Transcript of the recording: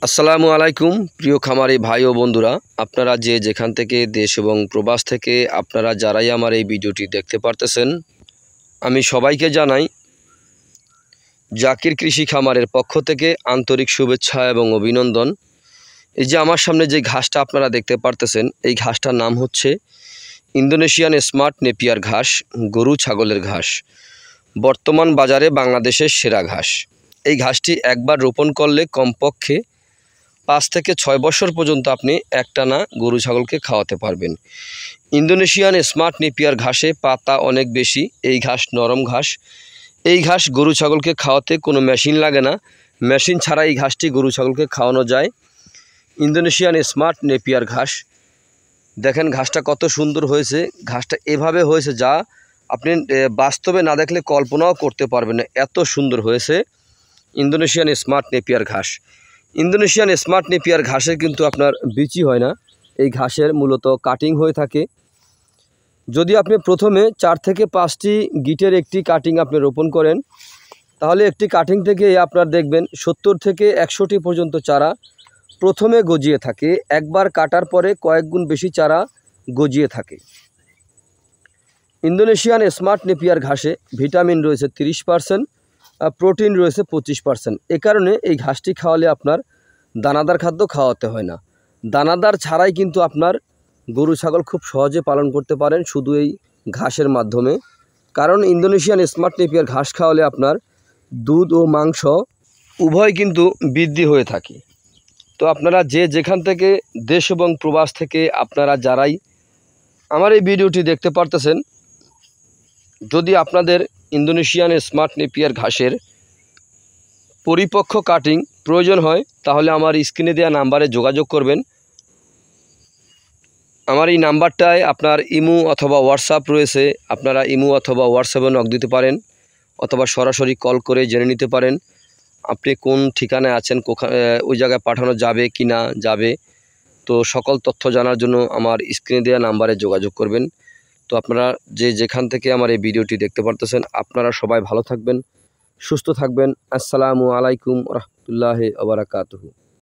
আসসালামু আলাইকুম প্রিয় খামারি ভাই ও বন্ধুরা, আপনারা যে যেখান থেকে দেশ এবং প্রবাস থেকে আপনারা যারাই আমার এই ভিডিওটি দেখতে পারতেছেন, আমি সবাইকে জানাই জাকির কৃষি খামারের পক্ষ থেকে আন্তরিক শুভেচ্ছা এবং অভিনন্দন। এই যে আমার সামনে যে ঘাসটা আপনারা দেখতে পারতেছেন, এই ঘাসটার নাম হচ্ছে ইন্দোনেশিয়ান স্মার্ট নেপিয়ার ঘাস, গরু ছাগলের ঘাস। বর্তমান বাজারে বাংলাদেশের সেরা ঘাস। এই ঘাসটি একবার রোপণ করলে কমপক্ষে 5 থেকে 6 বছর পর্যন্ত আপনি একটানা গরু ছাগলকে খাওয়াতে পারবেন। ইন্দোনেশিয়ান স্মার্ট নেপিয়ার ঘাসে পাতা অনেক বেশি। এই ঘাস নরম ঘাস। এই ঘাস গরু ছাগলকে খাওয়াতে কোনো মেশিন লাগে না। মেশিন ছাড়া এই ঘাসটি গরু ছাগলকে খাওয়ানো যায়। ইন্দোনেশিয়ান স্মার্ট নেপিয়ার ঘাস, দেখেন ঘাসটা কত সুন্দর হয়েছে। ঘাসটা এভাবে হয়েছে যা আপনি বাস্তবে না দেখলে কল্পনাও করতে পারবেন না, এত সুন্দর হয়েছে ইন্দোনেশিয়ান স্মার্ট নেপিয়ার ঘাস। ইন্দোনেশিয়ান স্মার্ট নেপিয়ার ঘাসের কিন্তু আপনার বিচি হয় না, এই ঘাসের মূলত কাটিং হয়ে থাকে। যদি আপনি প্রথমে 4 থেকে 5টি গিটের একটি কাটিং আপনি রোপণ করেন, তাহলে একটি কাটিং থেকে আপনার দেখবেন 70 থেকে 100টি পর্যন্ত চারা প্রথমে গজিয়ে থাকে। একবার কাটার পরে কয়েক গুণ বেশি চারা গজিয়ে থাকে। ইন্দোনেশিয়ান স্মার্ট নেপিয়ার ঘাসে ভিটামিন রয়েছে 30%, প্রোটিন রয়েছে 25%। এ কারণে এই ঘাসটি খাওয়ালে আপনার দানাদার খাদ্য খাওয়াতে হয় না। দানাদার ছাড়াই কিন্তু আপনার গরু ছাগল খুব সহজে পালন করতে পারেন শুধু এই ঘাসের মাধ্যমে। কারণ ইন্দোনেশিয়ান স্মার্ট নেপিয়ার ঘাস খাওয়ালে আপনার দুধ ও মাংস উভয় কিন্তু বৃদ্ধি হয়ে থাকে। তো আপনারা যে যেখান থেকে দেশ এবং প্রবাস থেকে আপনারা যারাই আমার এই ভিডিওটি দেখতে পারতেছেন, যদি আপনাদের ইন্দোনেশিয়ান স্মার্ট নেপিয়ার ঘাসের পরিপক্ক কাটিং প্রয়োজন হয়, তাহলে আমার স্ক্রিনে দেওয়া নাম্বারে যোগাযোগ করবেন। আমার এই নাম্বারটায় আপনার ইমো অথবা হোয়াটসঅ্যাপ রয়েছে। আপনারা ইমো অথবা হোয়াটসঅ্যাপে নক দিতে পারেন, অথবা সরাসরি কল করে জেনে নিতে পারেন আপনি কোন ঠিকানায় আছেন, ওই জায়গায় পাঠানো যাবে কি না যাবে। তো সকল তথ্য জানার জন্য আমার স্ক্রিনে দেওয়া নাম্বারে যোগাযোগ করবেন। তো আপনারা যে যেখান থেকে আমার এই ভিডিওটি দেখতে পারতেছেন, আপনারা সবাই ভালো থাকবেন, সুস্থ থাকবেন। আসসালামু আলাইকুম রহমতুল্লাহি ওয়া বারাকাতুহু।